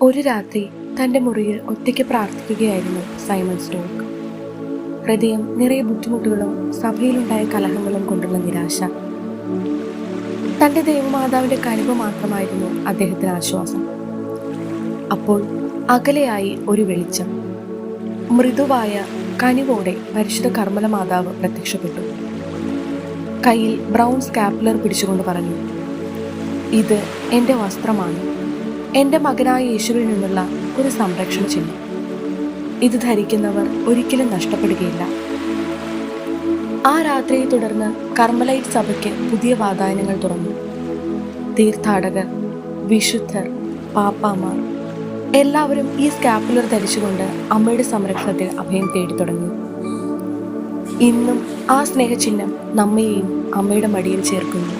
ഒരു രാത്രി തൻ്റെ മുറിയിൽ ഒറ്റയ്ക്ക് പ്രാർത്ഥിക്കുകയായിരുന്നു സൈമൺ സ്റ്റോക്ക്. ഹൃദയം നിറയെ ബുദ്ധിമുട്ടുകളും സഭയിലുണ്ടായ കലഹങ്ങളും കൊണ്ടുള്ള നിരാശ. തൻ്റെ ദൈവമാതാവിൻ്റെ കനിവ് മാത്രമായിരുന്നു അദ്ദേഹത്തിന് ആശ്വാസം. അപ്പോൾ അകലെയായി ഒരു വെളിച്ചം. മൃദുവായ കനിവോടെ പരിശുദ്ധ കർമ്മല മാതാവ് പ്രത്യക്ഷപ്പെട്ടു. കയ്യിൽ ബ്രൗൺ സ്കാപ്പുലർ പിടിച്ചുകൊണ്ട് പറഞ്ഞു, "ഇത് എൻ്റെ വസ്ത്രമാണ്, എൻ്റെ മകനായ യേശുവിൽ നിന്നുള്ള ഒരു സംരക്ഷണ ചിഹ്നം. ഇത് ധരിക്കുന്നവർ ഒരിക്കലും നഷ്ടപ്പെടുകയില്ല." ആ രാത്രിയെ തുടർന്ന് കർമ്മലൈറ്റ് സഭയ്ക്ക് പുതിയ വാതായനങ്ങൾ തുറന്നു. തീർത്ഥാടകർ, വിശുദ്ധർ, പാപ്പാമാർ എല്ലാവരും ഈ സ്കാപ്പുലർ ധരിച്ചുകൊണ്ട് അമ്മയുടെ സംരക്ഷണത്തിൽ അഭയം തേടി തുടങ്ങി. ഇന്നും ആ സ്നേഹചിഹ്നം നമ്മയെയും അമ്മയുടെ മടിയിൽ ചേർക്കുന്നു.